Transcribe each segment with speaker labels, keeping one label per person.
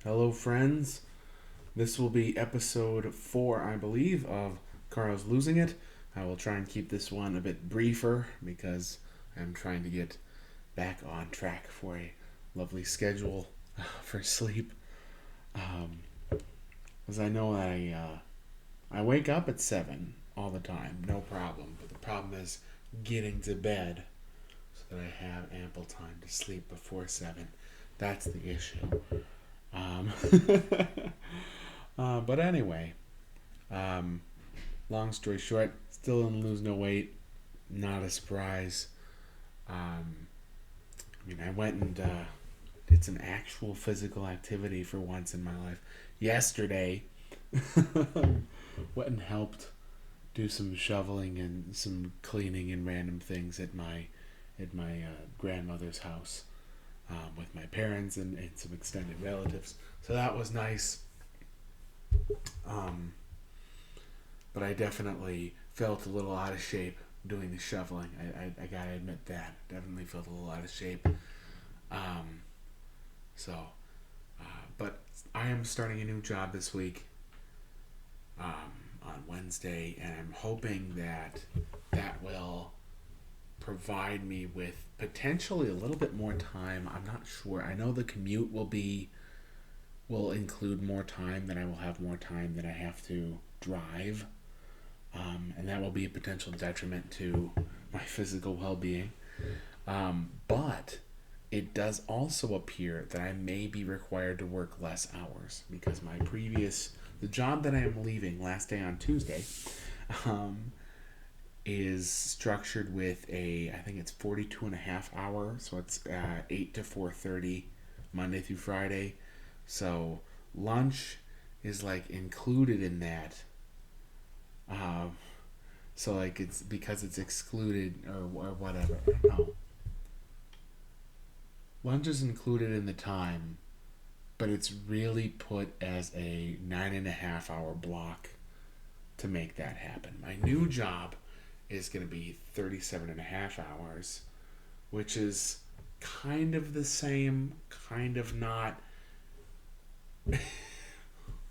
Speaker 1: Hello, friends. This will be episode 4, I believe, of Carl's Losing It. I will try and keep this one a bit briefer because I'm trying to get back on track for a lovely schedule for sleep. Um, as I know I wake up at 7 all the time, no problem. But the problem is getting to bed so that I have ample time to sleep before 7. That's the issue. Um, but anyway, um, long story short, still didn't lose no weight. Not a surprise. I went and did some actual physical activity for once in my life. Yesterday, went and helped do some shoveling and some cleaning and random things at my grandmother's house with my parents and some extended relatives. So that was nice. Um, but I definitely felt a little out of shape doing the shoveling. I gotta admit that. Definitely felt a little out of shape. Um, so, but I am starting a new job this week on Wednesday, and I'm hoping that that will provide me with potentially a little bit more time. I'm not sure. I know the commute will include more time, that I will have more time that I have to drive, and that will be a potential detriment to my physical well being. But it does also appear that I may be required to work less hours because the job that I am leaving last day on Tuesday, um, is structured with I think it's 42 and a half hour, so it's 8 to 4:30 Monday through Friday. So lunch is like included in that. Um, so like it's because it's excluded or whatever. No, lunch is included in the time, but it's really put as a 9.5 hour block to make that happen. My new job is going to be 37 and a half hours, which is kind of the same, kind of not.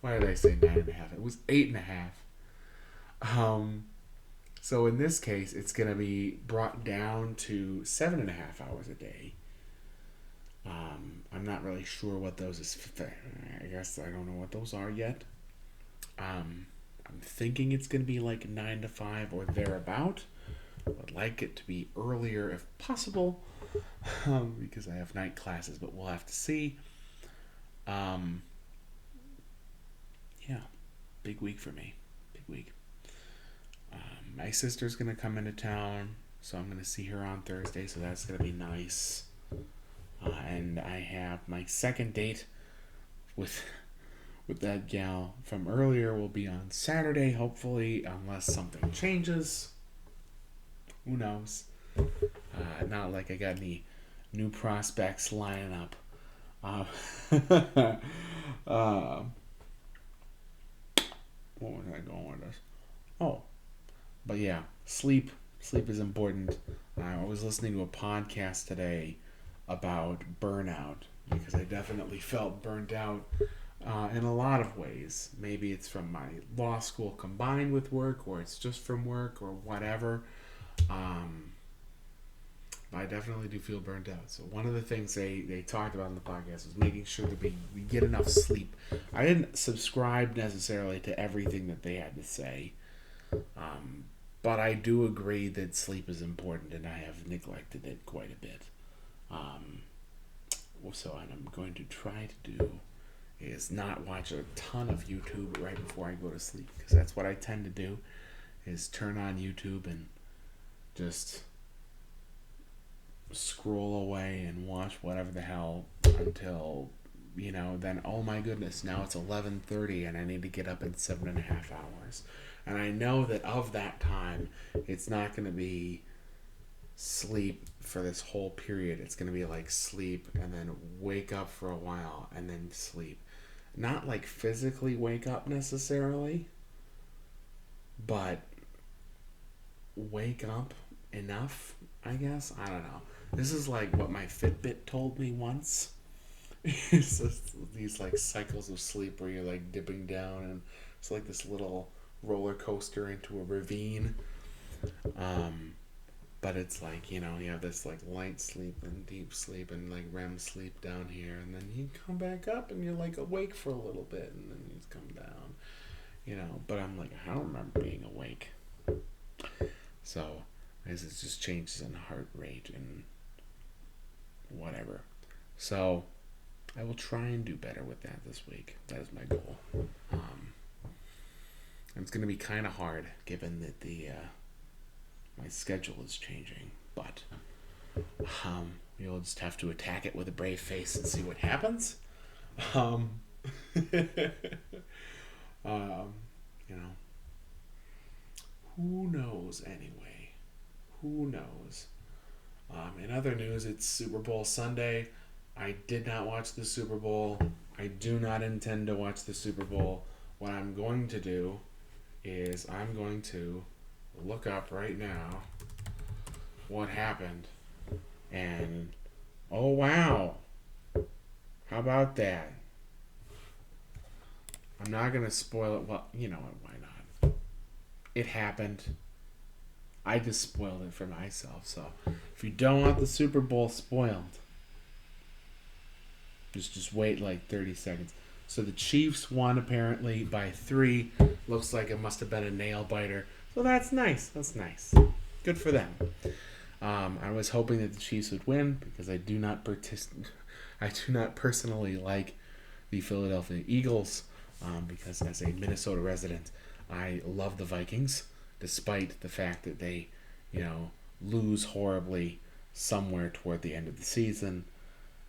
Speaker 1: Why did I say 9.5? It was 8.5. Um, so in this case, it's going to be brought down to 7.5 hours a day. I'm not really sure what those is. I guess I don't know what those are yet. I'm thinking it's going to be like 9 to 5 or thereabout. Would like it to be earlier if possible, because I have night classes, but we'll have to see. Um, yeah, big week for me. Big week. My sister's gonna come into town, so I'm gonna see her on Thursday. So that's gonna be nice. And I have my second date with that gal from earlier will be on Saturday, hopefully, unless something changes. Who knows? Not like I got any new prospects lining up. Uh, uh, what was I going with this? Oh, but yeah, sleep. Sleep is important. I was listening to a podcast today about burnout because I definitely felt burnt out in a lot of ways. Maybe it's from my law school combined with work, or it's just from work, or whatever. Um, I definitely do feel burnt out. So one of the things they talked about in the podcast was making sure that we get enough sleep. I didn't subscribe necessarily to everything that they had to say, um, but I do agree that sleep is important, and I have neglected it quite a bit. Um, so what I'm going to try to do is not watch a ton of YouTube right before I go to sleep, because that's what I tend to do, is turn on YouTube and just scroll away and watch whatever the hell until then oh my goodness, now it's 11:30 and I need to get up in 7.5 hours, and I know that of that time it's not going to be sleep for this whole period. It's going to be like sleep and then wake up for a while and then sleep, not like physically wake up necessarily, but wake up enough, I guess. I don't know. This is like what my Fitbit told me once. It's just these like cycles of sleep where you're like dipping down, and it's like this little roller coaster into a ravine. Um, but it's like, you have this like light sleep and deep sleep and like REM sleep down here, and then you come back up and you're like awake for a little bit, and then you just come down. But I'm like, I don't remember being awake. So I guess it's just changes in heart rate and whatever. So I will try and do better with that this week. That is my goal. Um, it's going to be kind of hard given that the my schedule is changing, but you'll just have to attack it with a brave face and see what happens. Um, um, you know, who knows anyway? Who knows? In other news, it's Super Bowl Sunday. I did not watch the Super Bowl. I do not intend to watch the Super Bowl. What I'm going to do is I'm going to look up right now what happened. And, oh wow. How about that? I'm not going to spoil it. Well, you know what? Why not? It happened. I just spoiled it for myself. So if you don't want the Super Bowl spoiled, just wait like 30 seconds. So the Chiefs won apparently by 3. Looks like it must have been a nail biter. So that's nice. That's nice. Good for them. I was hoping that the Chiefs would win because I do not personally like the Philadelphia Eagles, because as a Minnesota resident, I love the Vikings, despite the fact that they, lose horribly somewhere toward the end of the season.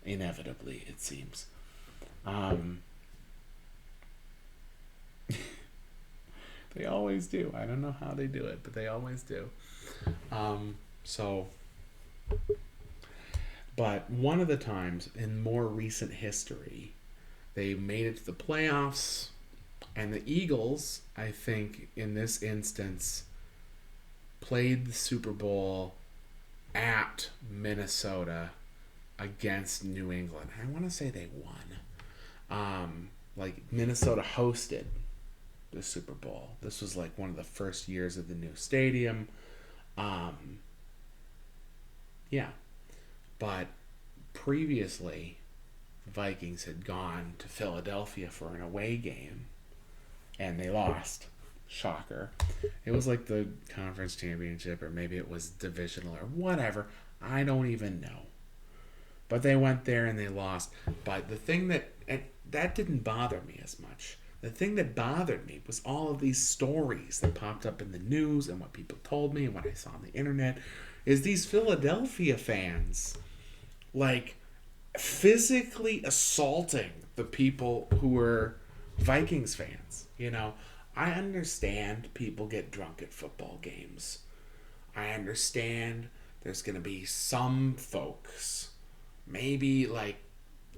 Speaker 1: Inevitably, it seems. They always do. I don't know how they do it, but they always do. So, but one of the times in more recent history, they made it to the playoffs, and the Eagles, I think, in this instance, played the Super Bowl at Minnesota against New England. I want to say they won. Like Minnesota hosted the Super Bowl. This was like one of the first years of the new stadium. Yeah, but previously, the Vikings had gone to Philadelphia for an away game, and they lost. Shocker. It was like the conference championship, or maybe it was divisional, or whatever. I don't even know. But they went there and they lost. But the thing that didn't bother me as much. The thing that bothered me was all of these stories that popped up in the news and what people told me and what I saw on the internet, is these Philadelphia fans like physically assaulting the people who were Vikings fans. I understand people get drunk at football games. I understand there's going to be some folks, maybe like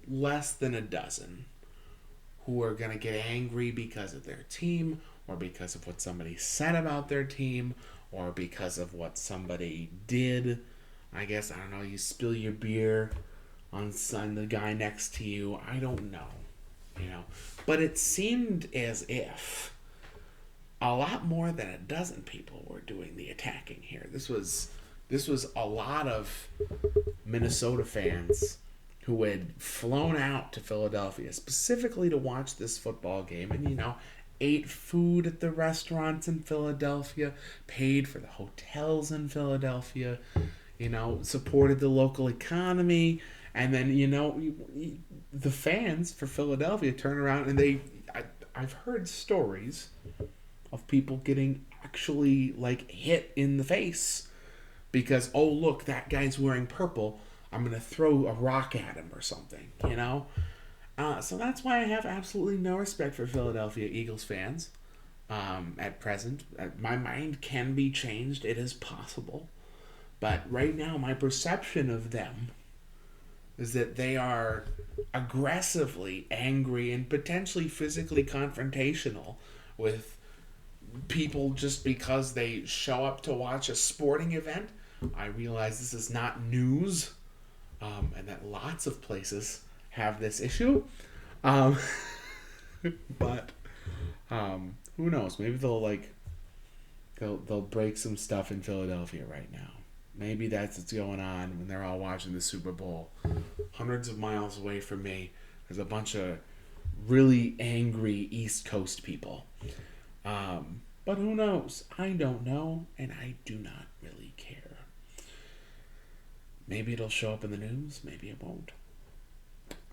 Speaker 1: less than a dozen, who are going to get angry because of their team, or because of what somebody said about their team, or because of what somebody did. I guess, I don't know, you spill your beer on the guy next to you. I don't know. But it seemed as if a lot more than a dozen people were doing the attacking here. This was a lot of Minnesota fans who had flown out to Philadelphia specifically to watch this football game, and ate food at the restaurants in Philadelphia, paid for the hotels in Philadelphia, supported the local economy, and then the fans for Philadelphia turn around and I've heard stories of people getting actually like hit in the face because, oh look, that guy's wearing purple, I'm gonna throw a rock at him or something. So that's why I have absolutely no respect for Philadelphia Eagles fans at present. My mind can be changed. It is possible. But right now, my perception of them is that they are aggressively angry and potentially physically confrontational with people just because they show up to watch a sporting event. I realize this is not news, and that lots of places have this issue. Um, but who knows? Maybe they'll break some stuff in Philadelphia right now. Maybe that's what's going on when they're all watching the Super Bowl. Hundreds of miles away from me, there's a bunch of really angry East Coast people. But who knows? I don't know, and I do not really care. Maybe it'll show up in the news. Maybe it won't.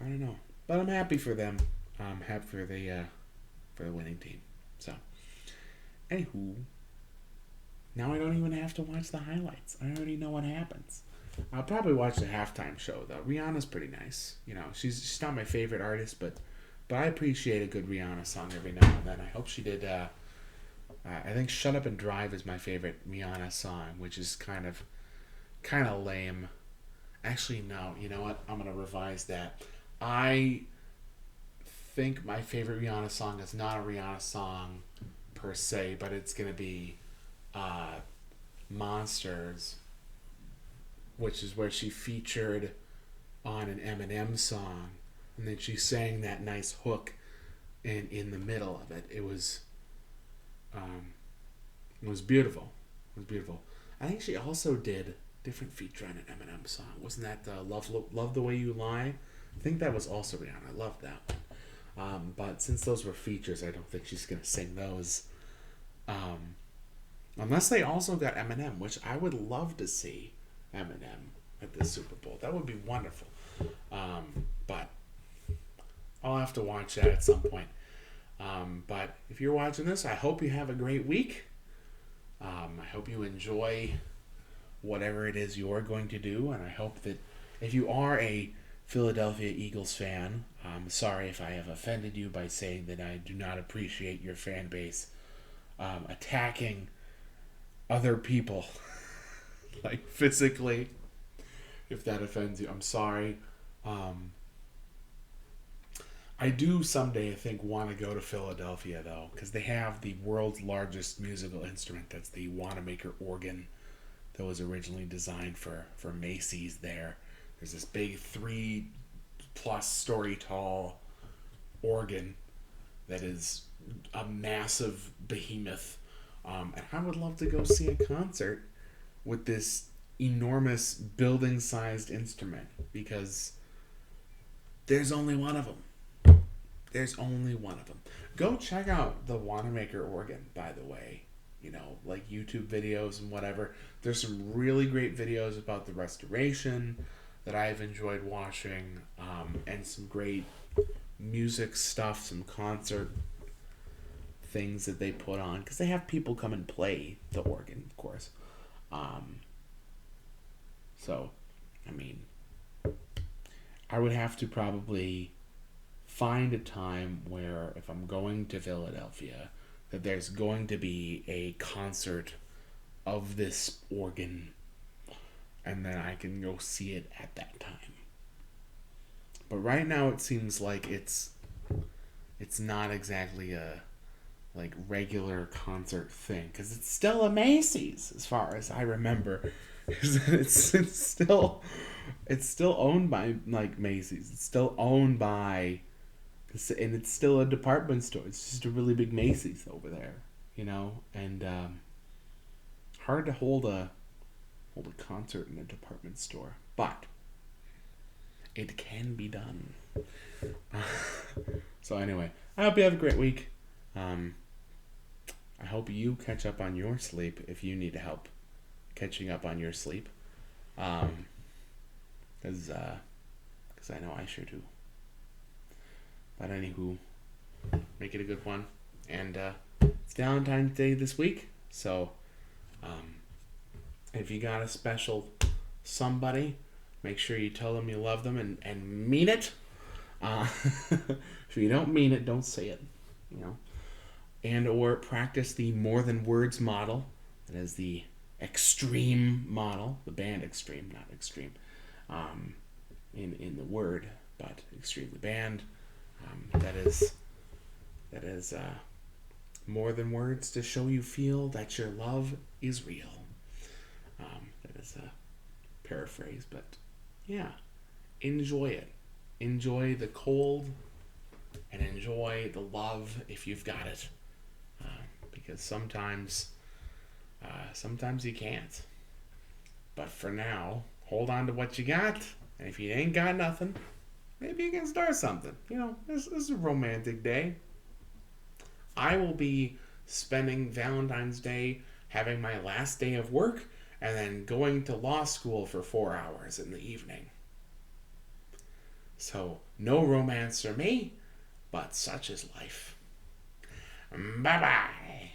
Speaker 1: I don't know. But I'm happy for them. I'm happy for the winning team. So, anywho, now I don't even have to watch the highlights. I already know what happens. I'll probably watch the halftime show though. Rihanna's pretty nice. You know, she's not my favorite artist, but I appreciate a good Rihanna song every now and then. I hope she did. I think "Shut Up and Drive" is my favorite Rihanna song, which is kind of lame. Actually, no. You know what? I'm gonna revise that. I think my favorite Rihanna song is not a Rihanna song per se, but it's gonna be "Monsters," which is where she featured on an Eminem song, and then she sang that nice hook in the middle of it. It was beautiful. It was beautiful. I think she also did a different feature on an Eminem song. Wasn't that Love the Way You Lie? I think that was also Rihanna. I loved that one. But since those were features, I don't think she's gonna sing those. Unless they also got Eminem, which I would love to see Eminem at the Super Bowl. That would be wonderful. But I'll have to watch that at some point. But if you're watching this, I hope you have a great week. I hope you enjoy whatever it is you're going to do, and I hope that if you are a Philadelphia Eagles fan, I'm sorry if I have offended you by saying that I do not appreciate your fan base attacking other people, like physically. If that offends you, I'm sorry. I do someday, I think, want to go to Philadelphia, though, because they have the world's largest musical instrument. That's the Wanamaker organ that was originally designed for Macy's there. There's this big 3+ story tall organ that is a massive behemoth. And I would love to go see a concert with this enormous building-sized instrument, because there's only one of them. There's only one of them. Go check out the Wanamaker organ, by the way. You know, like YouTube videos and whatever. There's some really great videos about the restoration that I've enjoyed watching, and some great music stuff, some concert things that they put on, because they have people come and play the organ, of course. So, I mean, I would have to probably find a time where, if I'm going to Philadelphia, that there's going to be a concert of this organ, and then I can go see it at that time. But right now it seems like it's not exactly a like regular concert thing, because it's still a Macy's, as far as I remember. it's still owned by like Macy's. It's still owned by, and it's still a department store. It's just a really big Macy's over there, you know, and hard to hold a concert in a department store, but it can be done. So anyway, I hope you have a great week. I hope you catch up on your sleep if you need help catching up on your sleep, because I know I sure do. But anywho, make it a good one. And it's Valentine's Day this week, so if you got a special somebody, make sure you tell them you love them and mean it. If you don't mean it, don't say it, you know. And or practice the more than words model. That is the extreme model, the band Extreme, not extreme, in the word, but extreme, the band. That is more than words to show you feel that your love is real. That is a paraphrase, but yeah, enjoy it. enjoy the cold and enjoy the love if you've got it. Because sometimes you can't. But for now, hold on to what you got. And if you ain't got nothing, maybe you can start something. This is a romantic day. I will be spending Valentine's Day having my last day of work and then going to law school for 4 hours in the evening. So, no romance for me, but such is life. Bye bye.